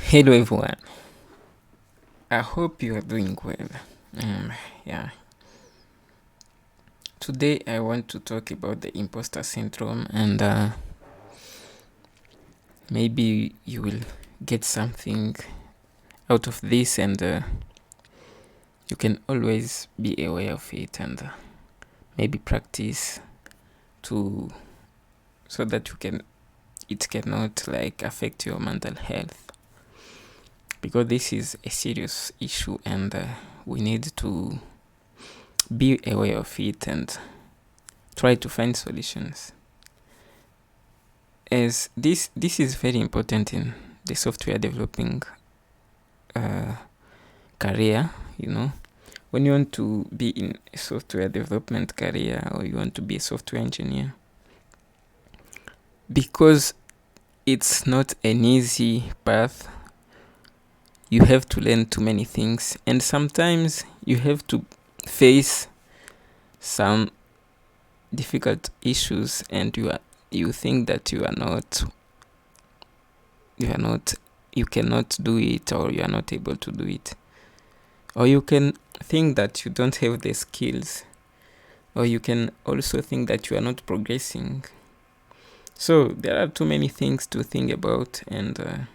Hello everyone. I hope you are doing well. Yeah. Today I want to talk about the imposter syndrome, and maybe you will get something out of this, and you can always be aware of it, and maybe practice to so that it cannot like affect your mental health, because this is a serious issue, and we need to be aware of it and try to find solutions. As this is very important in the software developing career. When you want to be in a software development career, or you want to be a software engineer, because it's not an easy path, you have to learn too many things, and sometimes you have to face some difficult issues, and you think that you cannot do it, or you are not able to do it, or you can think that you don't have the skills, or you can also think that you are not progressing. So there are too many things to think about, and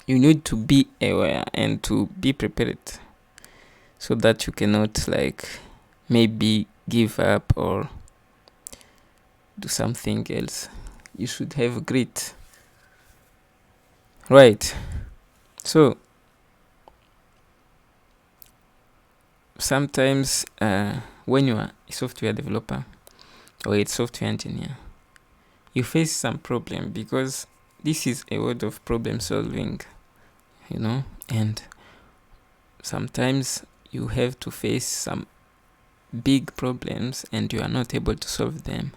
you need to be aware and to be prepared, so that you cannot maybe give up or do something else. You should have grit, right? So sometimes when you are a software developer or a software engineer, you face some problem, because this is a world of problem solving, and sometimes you have to face some big problems and you are not able to solve them.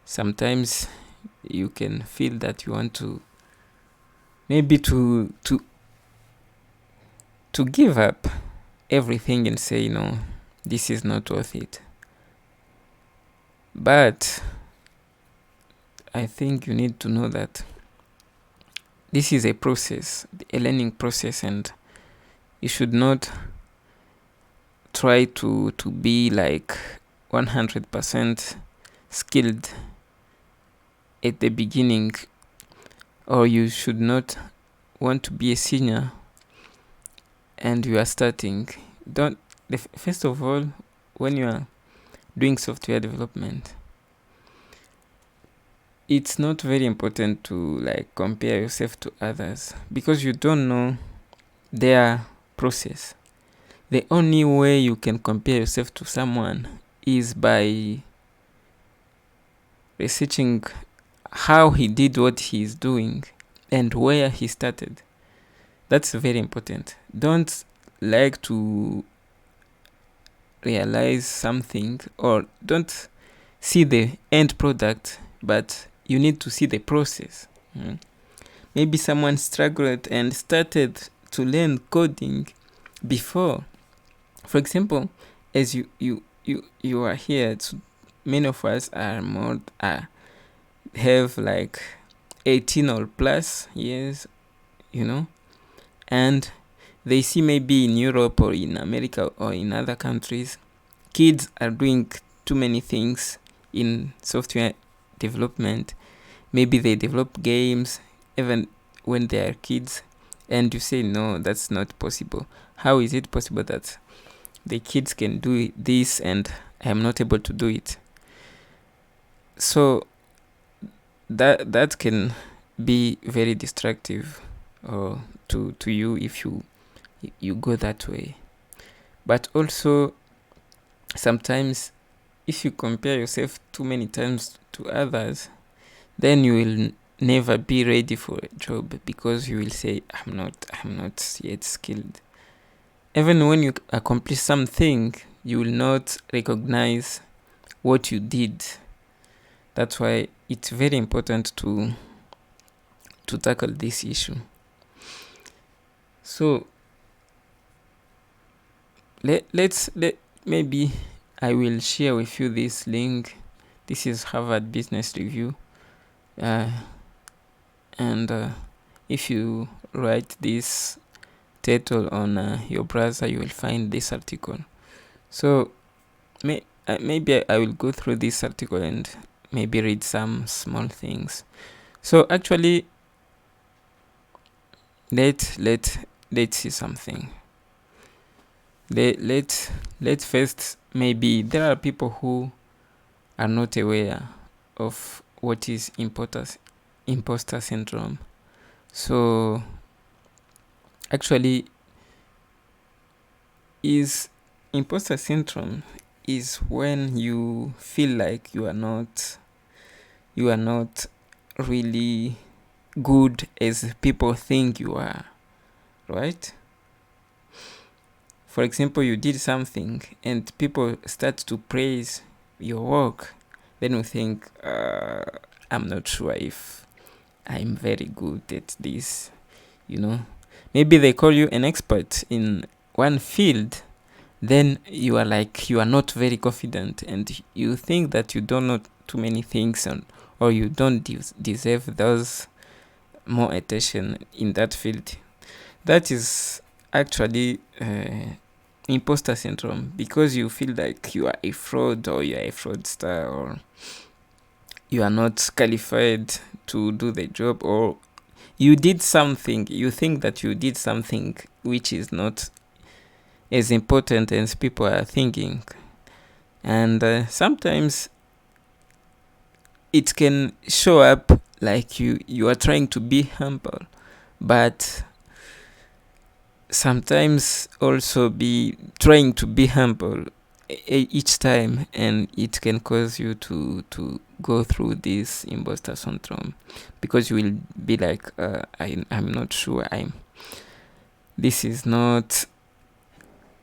Sometimes you can feel that you want to maybe to give up everything and say, no, this is not worth it. But I think you need to know that this is a process, a learning process, and you should not try to be like 100% skilled at the beginning, or you should not want to be a senior and you are starting. First of all, when you are doing software development, it's not very important to compare yourself to others, because you don't know their process. The only way you can compare yourself to someone is by researching how he did what he is doing and where he started. That's very important. Don't like to realize something, or don't see the end product, but you need to see the process. Maybe someone struggled and started to learn coding before. For example, as you are here, many of us have 18 or plus years, and they see maybe in Europe or in America or in other countries, kids are doing too many things in software development. Maybe they develop games even when they are kids, and you say, no, that's not possible. How is it possible that the kids can do this and I am not able to do it? So that can be very destructive to you if you go that way. But also, sometimes if you compare yourself too many times to others, then you will never be ready for a job, because you will say, I'm not yet skilled. Even when you accomplish something, you will not recognize what you did. That's why it's very important to tackle this issue. So maybe I will share with you this link. This is Harvard Business Review, and if you write this title on your browser, you will find this article. So maybe I will go through this article and maybe read some small things. So actually, let's see something. Let's first, maybe there are people who are not aware of what is imposter syndrome. So actually, is imposter syndrome is when you feel like you are not really good as people think you are, right? For example, you did something and people start to praise your work, then you think, I'm not sure if I'm very good at this, Maybe they call you an expert in one field, then you are not very confident and you think that you don't know too many things, or you don't deserve those more attention in that field. That is actually imposter syndrome, because you feel like you are a fraud, or you are a fraudster, or you are not qualified to do the job, or you did something, you think that you did something which is not as important as people are thinking. And sometimes it can show up like you are trying to be humble, but sometimes also be trying to be humble each time, and it can cause you to go through this imposter syndrome, because you will be like, I'm not sure, this is not,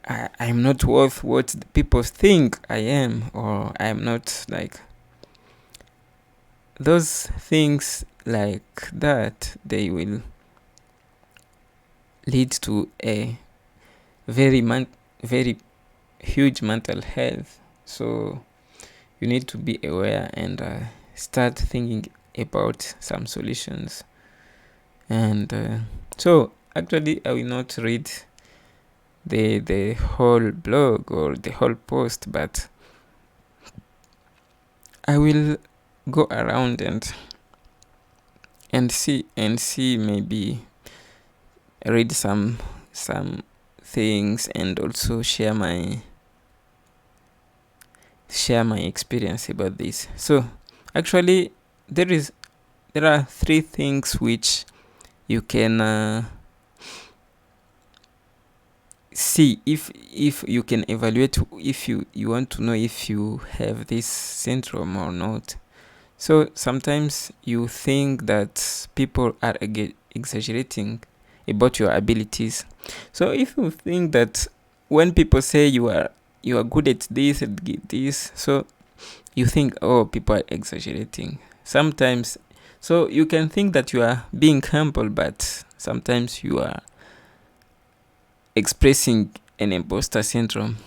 I'm not worth what people think I am, or I'm not like those things like that. They will lead to a very huge mental health. So you need to be aware and start thinking about some solutions. And so actually, I will not read the whole blog or the whole post, but I will go around and see maybe read some things, and also share my experience about this. So actually, there are 3 things which you can see if you can evaluate if you want to know if you have this syndrome or not. So sometimes you think that people are exaggerating about your abilities. So if you think that when people say you are good at this and this, so you think, oh, people are exaggerating sometimes. So you can think that you are being humble, but sometimes you are expressing an imposter syndrome.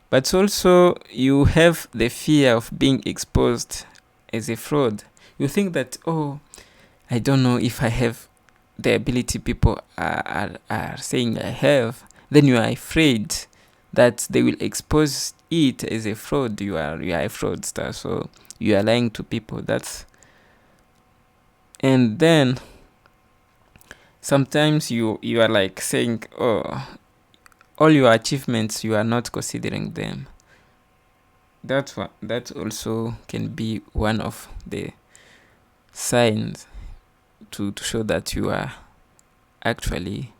But also you have the fear of being exposed as a fraud. You think that, oh, I don't know if I have the ability people are saying I have. Then you are afraid that they will expose it as a fraud. You are a fraudster, so you are lying to people. And then sometimes you are like saying, oh, all your achievements, you are not considering them. That also can be one of the signs to show that you are actually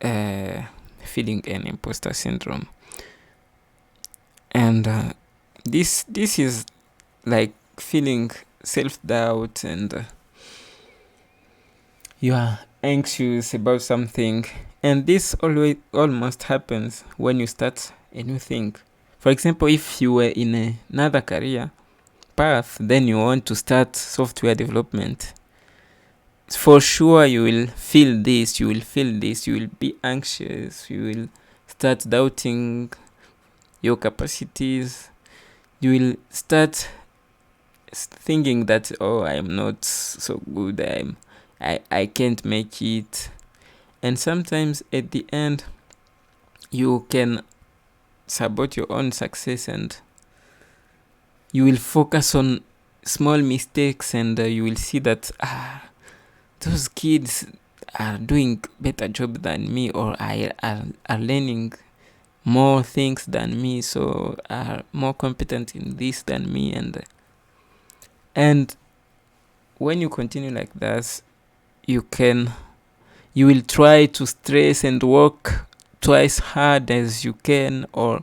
feeling an imposter syndrome. And this is like feeling self-doubt, and you are anxious about something, and this almost happens when you start a new thing. For example, if you were in another career path, then you want to start software development, for sure you will feel this, you will be anxious, you will start doubting your capacities, you will start thinking that, oh, I am not so good, I can't make it. And sometimes at the end, you can sabot your own success, and you will focus on small mistakes, and you will see that those kids are doing better job than me, or are learning more things than me, so are more competent in this than me. And when you continue like that, you will try to stress and work twice hard as you can, or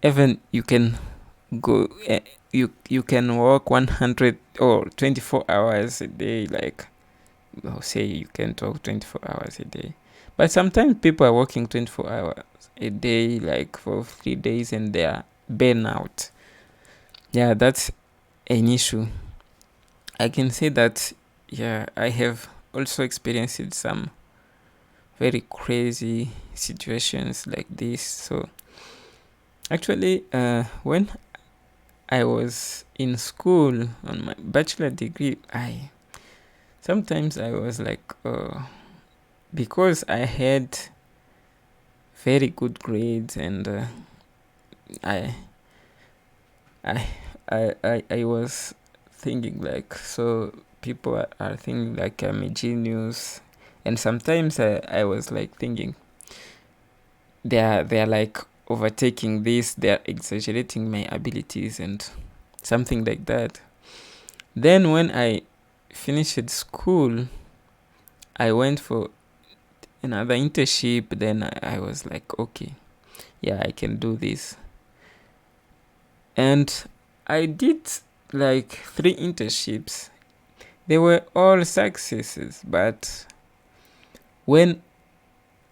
even you can go you can work 100 or 24 hours a day. Like, I'll say you can talk 24 hours a day, but sometimes people are working 24 hours a day, like for 3 days, and they are burnout. Yeah, that's an issue. I can say that, yeah, I have also experienced some very crazy situations like this. So actually, when I was in school on my bachelor degree, sometimes I was like, because I had very good grades, and I I I was thinking like, so people are thinking like I'm a genius, and sometimes I was like thinking they're like overtaking this, they're exaggerating my abilities and something like that. Then when I finished school, I went for another internship. Then I was like, okay, yeah, I can do this. And I did like 3 internships. They were all successes, but when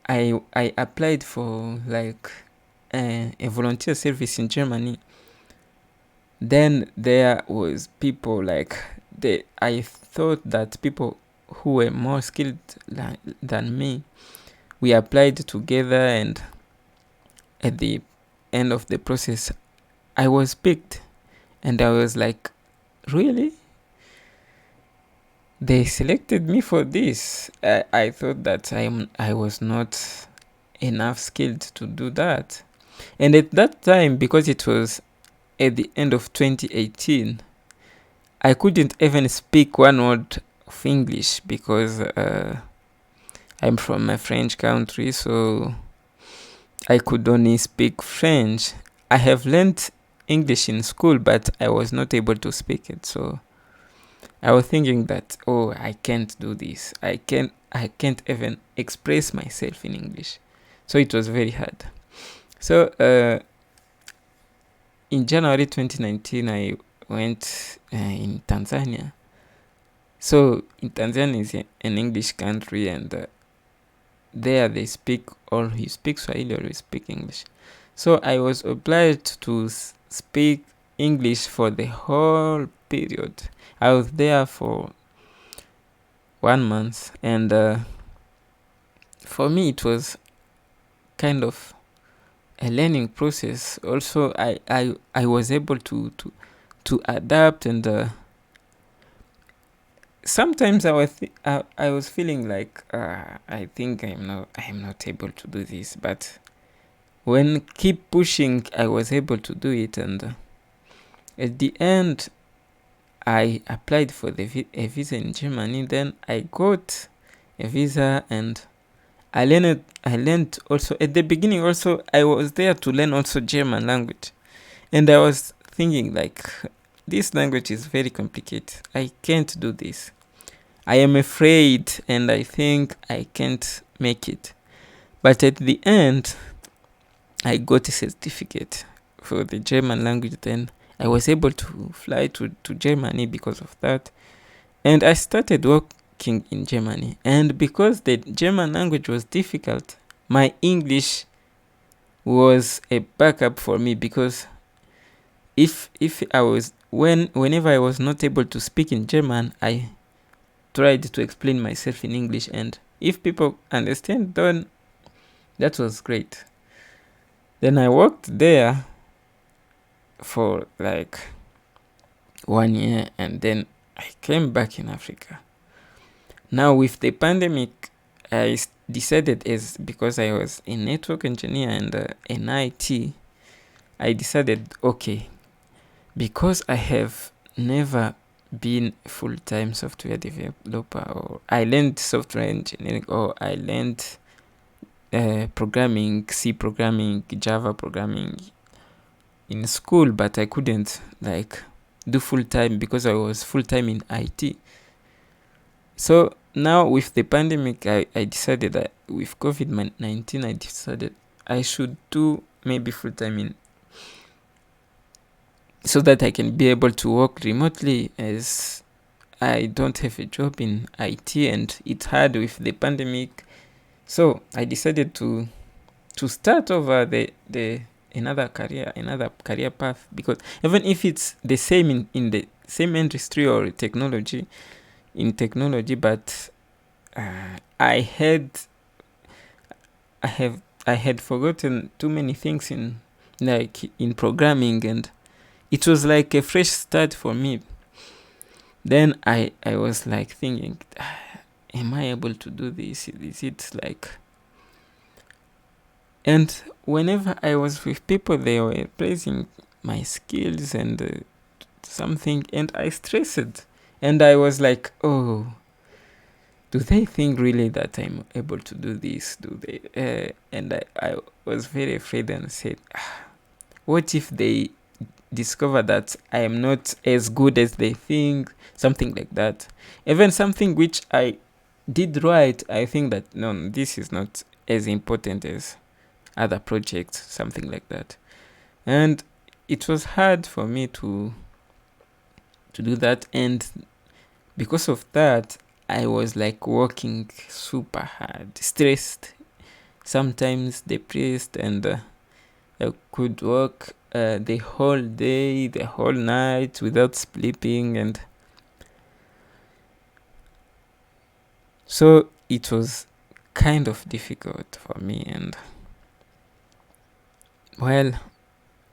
I applied for like a volunteer service in Germany, then there was people like I thought that people who were more skilled than me, we applied together, and at the end of the process, I was picked, and I was like, really? They selected me for this? I thought that I was not enough skilled to do that. And at that time, because it was at the end of 2018, I couldn't even speak one word of English, because I'm from a French country, so I could only speak French. I have learned English in school, but I was not able to speak it. So I was thinking that, oh, I can't do this. I can't even express myself in English. So it was very hard. So in January 2019, I went in Tanzania. So in Tanzania is an English country, and there they speak, or you speak Swahili or you speak English. So I was obliged to speak English for the whole period. I was there for 1 month, and for me it was kind of a learning process. Also, I was able to adapt, and sometimes I was feeling like I think I'm not able to do this, but when keep pushing, I was able to do it. And at the end, I applied for a visa in Germany. Then I got a visa, and I learned also at the beginning. Also, I was there to learn also German language, and I was thinking like, this language is very complicated. I can't do this. I am afraid, and I think I can't make it. But at the end, I got a certificate for the German language. Then I was able to fly to Germany because of that. And I started working in Germany. And because the German language was difficult, my English was a backup for me, because if I was whenever I was not able to speak in German, I tried to explain myself in English, and if people understand, then that was great. Then I worked there for like 1 year, and then I came back in Africa. Now with the pandemic, I decided, as because I was a network engineer and an IT, I decided, okay, because I have never been full-time software developer, or I learned software engineering, or I learned programming, C programming, Java programming in school, but I couldn't like do full-time because I was full-time in IT. So now with the pandemic, I decided that with COVID-19, I decided I should do maybe full-time in, so that I can be able to work remotely, as I don't have a job in IT and it's hard with the pandemic. So I decided to start over the another career path, because even if it's the same in the same industry or technology, but I had forgotten too many things in programming, and it was like a fresh start for me. Then I was like thinking, am I able to do this? Is it like... And whenever I was with people, they were praising my skills and something, and I stressed. And I was like, oh, do they think really that I'm able to do this? Do they? And I was very afraid and said, what if they discover that I am not as good as they think? Something like that. Even something which I did right, I think that, no, this is not as important as other projects, something like that. And it was hard for me to do that, and because of that, I was like working super hard, stressed, sometimes depressed, and I could work the whole day, the whole night without sleeping, and so it was kind of difficult for me. And well,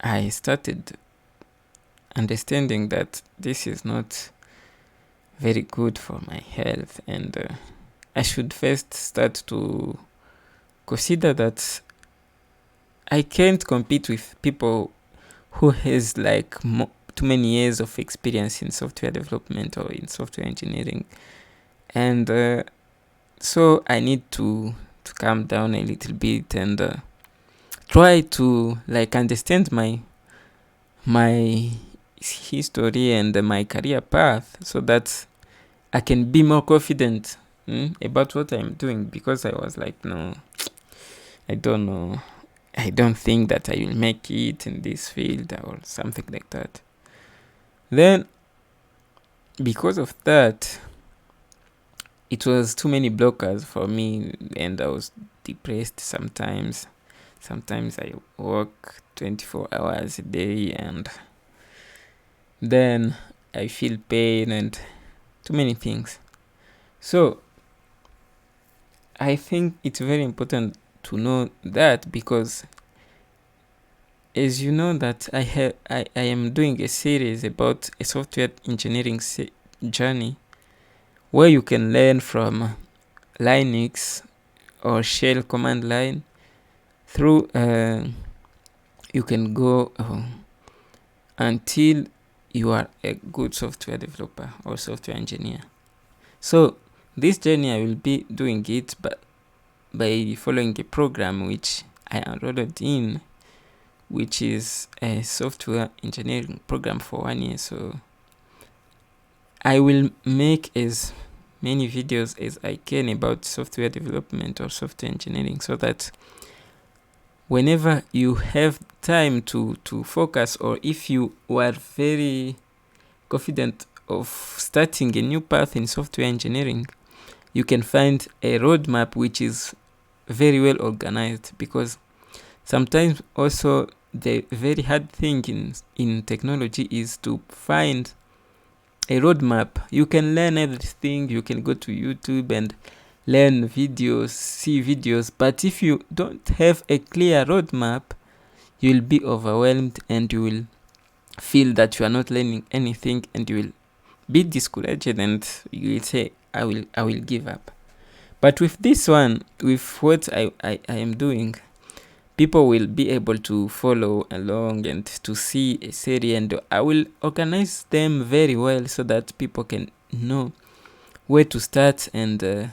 I started understanding that this is not very good for my health, and I should first start to consider that I can't compete with people who has like too many years of experience in software development or in software engineering, and so I need to calm down a little bit and try to like understand my history and my career path, so that I can be more confident about what I'm doing. Because I was like, no, I don't know, I don't think that I will make it in this field or something like that. Then because of that, it was too many blockers for me, and I was depressed sometimes. Sometimes I work 24 hours a day, and then I feel pain and too many things. So I think it's very important to know that, because as you know that I am doing a series about a software engineering journey, where you can learn from Linux or shell command line through you can go until you are a good software developer or software engineer. So this journey I will be doing it by following a program which I enrolled in, which is a software engineering program for 1 year. So I will make as many videos as I can about software development or software engineering, so that whenever you have time to focus, or if you were very confident of starting a new path in software engineering, you can find a roadmap which is very well organized. Because sometimes also the very hard thing in technology is to find a roadmap. You can learn everything, you can go to YouTube and learn videos, see videos, but if you don't have a clear roadmap, you'll be overwhelmed and you will feel that you are not learning anything, and you will be discouraged, and you will say, I will give up. But with this one, with what I am doing, people will be able to follow along and to see a series, and I will organize them very well so that people can know where to start and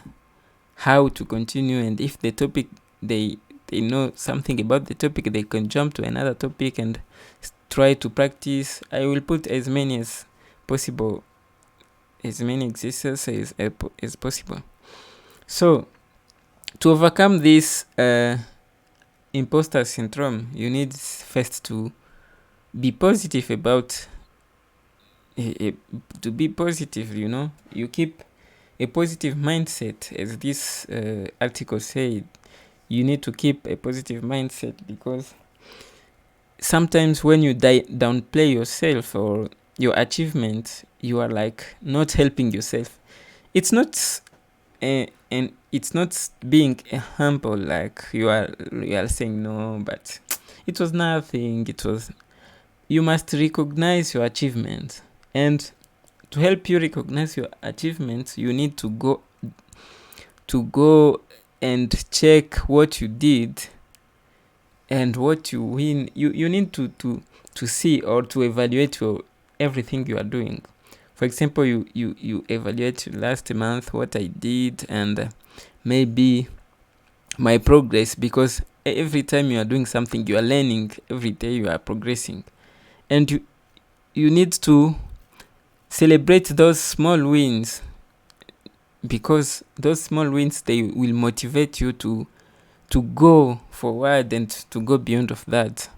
how to continue. And if the topic, they know something about the topic, they can jump to another topic and try to practice. I will put as many as possible, as many exercises as possible. So to overcome this imposter syndrome, you need first to be positive about to be positive. You keep a positive mindset, as this article said. You need to keep a positive mindset, because sometimes when you downplay yourself or your achievement, you are like not helping yourself. It's not and it's not being humble, like you are saying no, but it was nothing. You must recognize your achievements, and to help you recognize your achievements, you need to go and check what you did and what you win. You need to see or to evaluate everything you are doing. For example, you evaluate last month what I did and maybe my progress, because every time you are doing something, you are learning. Every day you are progressing, and you need to celebrate those small wins, because those small wins, they will motivate you to go forward and to go beyond of that.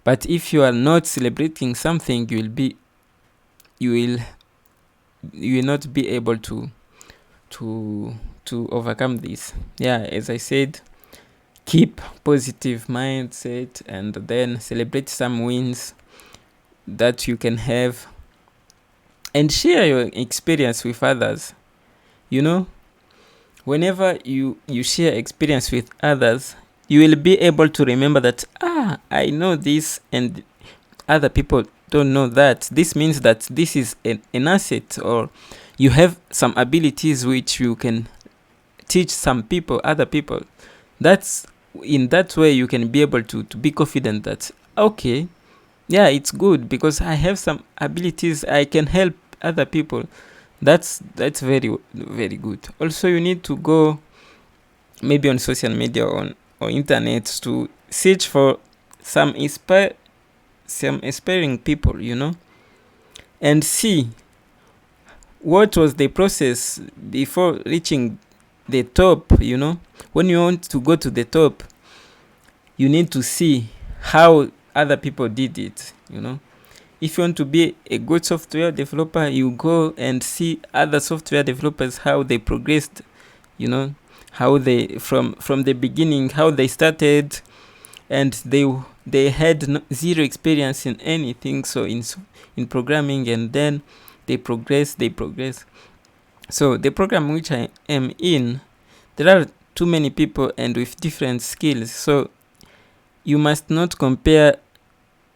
But if you are not celebrating something, you will not be able to overcome this. As I said, keep positive mindset and then celebrate some wins that you can have, and share your experience with others. Whenever you share experience with others, you will be able to remember that I know this and other people don't know that. This means that this is an asset, or you have some abilities which you can teach other people. That's in that way you can be able to be confident that okay, it's good because I have some abilities, I can help other people. That's very, very good. Also, you need to go maybe on social media or internet to search for some inspiring people, and see what was the process before reaching the top. When you want to go to the top, you need to see how other people did it. If you want to be a good software developer, you go and see other software developers, how they progressed, how they from the beginning, how they started, and they had zero experience in anything, so in programming, and then they progress. So the program which I am in, there are too many people and with different skills, so you must not compare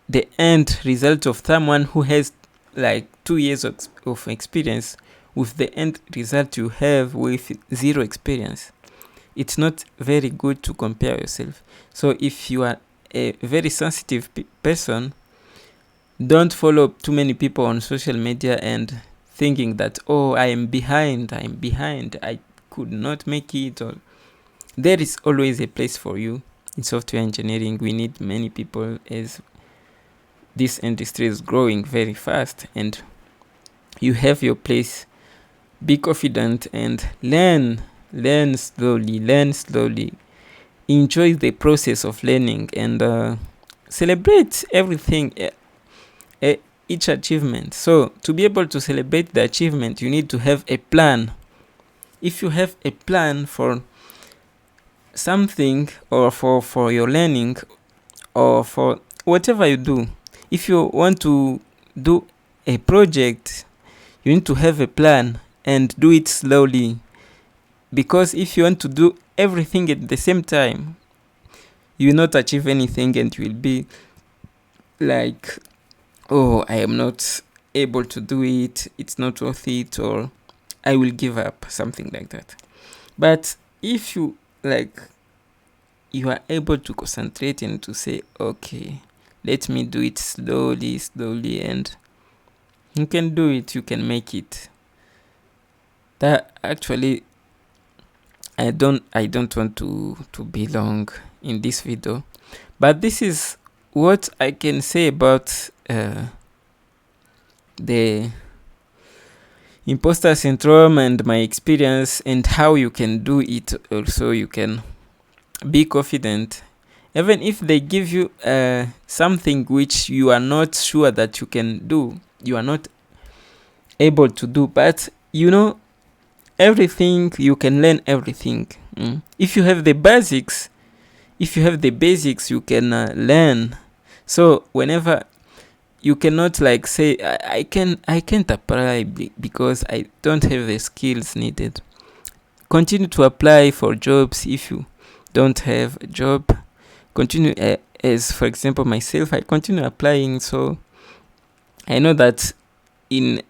the end result of someone who has like 2 years of experience with the end result you have with zero experience. It's not very good to compare yourself. So if you are a very sensitive person, don't follow too many people on social media and thinking that I am behind, I could not make it. Or there is always a place for you. In software engineering, we need many people, as this industry is growing very fast, and you have your place. Be confident and learn slowly. Enjoy the process of learning, and celebrate everything, each achievement. So to be able to celebrate the achievement, you need to have a plan. If you have a plan for something, or for your learning, or for whatever you do, if you want to do a project, you need to have a plan and do it slowly. Because if you want to do everything at the same time, you will not achieve anything, and you will be like, I am not able to do it, it's not worth it, or I will give up, something like that. But if you you are able to concentrate and to say, okay, let me do it slowly, and you can do it, you can make it. That actually, I don't want to be long in this video, but this is what I can say about the imposter syndrome and my experience, and how you can do it. Also, you can be confident even if they give you something which you are not sure that you can do, you are not able to do, but everything, you can learn everything. If you have the basics, you can learn. So whenever you cannot say, I can't apply because I don't have the skills needed. Continue to apply for jobs. If you don't have a job, continue, as for example myself, I continue applying, so I know that in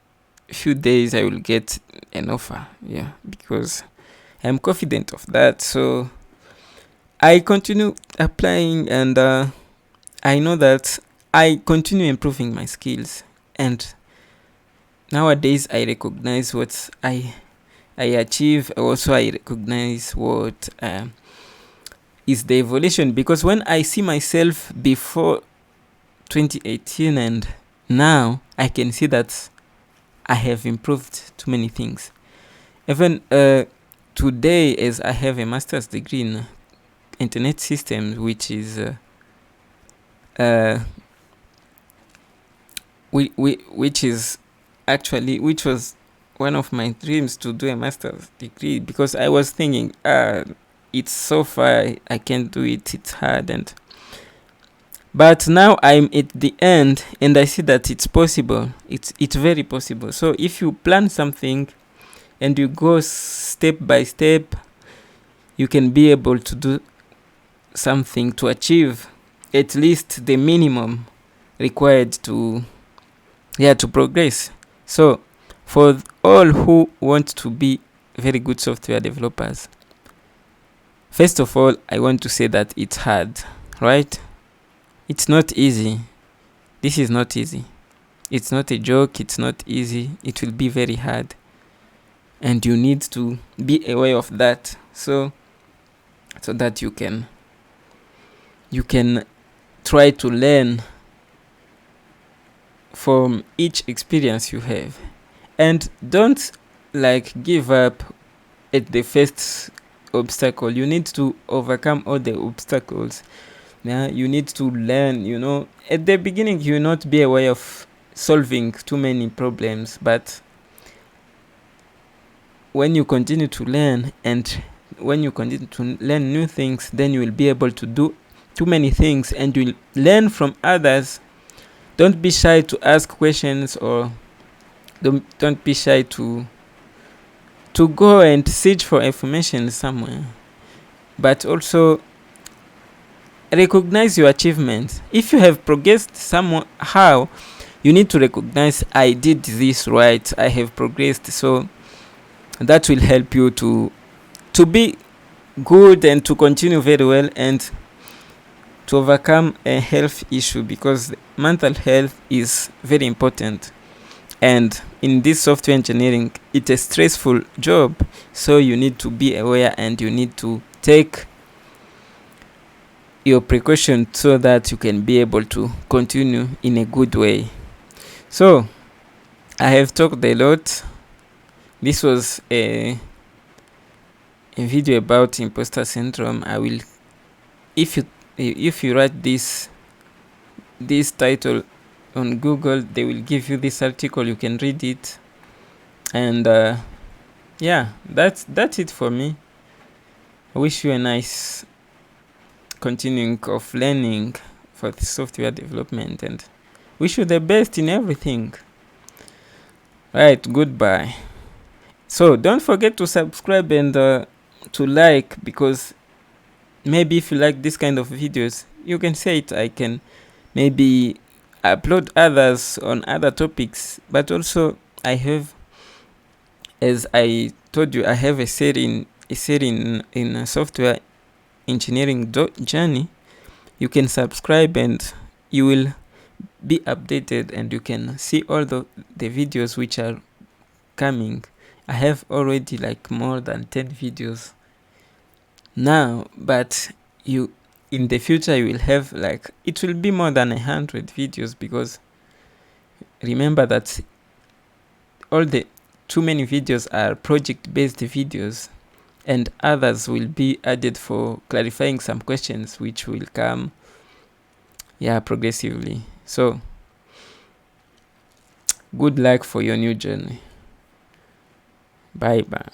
a few days I will get an offer, because I'm confident of that. So I continue applying, and I know that I continue improving my skills, and nowadays I recognize what I achieve. Also, I recognize what is the evolution, because when I see myself before 2018 and now, I can see that I have improved too many things. Even today, as I have a master's degree in internet systems, which is which was one of my dreams, to do a master's degree, because I was thinking, it's so far, I can't do it, it's hard, but now I'm at the end and I see that it's possible. It's very possible. So if you plan something and you go step by step, you can be able to do something, to achieve at least the minimum required to progress. So for all who want to be very good software developers, first of all, I want to say that it's hard, right? It's not easy. This is not easy. It's not a joke. It's not easy. It will be very hard, and you need to be aware of that, so that you can try to learn from each experience you have, and don't give up at the first obstacle. You need to overcome all the obstacles. You need to learn. At the beginning, you will not be aware of solving too many problems, but when you continue to learn, and when you continue to learn new things, then you will be able to do too many things, and you will learn from others. Don't be shy to ask questions, or don't be shy to go and search for information somewhere, but also recognize your achievements. If you have progressed somehow, you need to recognize, I did this right, I have progressed. So that will help you to be good and to continue very well, and to overcome a health issue, because mental health is very important. And in this software engineering, it's a stressful job, so you need to be aware, and you need to take your precaution, so that you can be able to continue in a good way. So I have talked a lot. This was a video about imposter syndrome. I will, if you write this title on Google, they will give you this article. You can read it, and that's it for me. I wish you a nice continuing of learning for the software development, and wish you the best in everything. Right, goodbye. So don't forget to subscribe and to like, because maybe if you like this kind of videos, you can say it. I can maybe upload others on other topics, but also I have as I told you, I have a setting in a software engineering journey. You can subscribe and you will be updated, and you can see all the videos which are coming. I have already like more than 10 videos now, but you in the future you will have like, it will be more than 100 videos, because remember that all the too many videos are project based videos, and others will be added for clarifying some questions which will come progressively. So good luck for your new journey. Bye bye.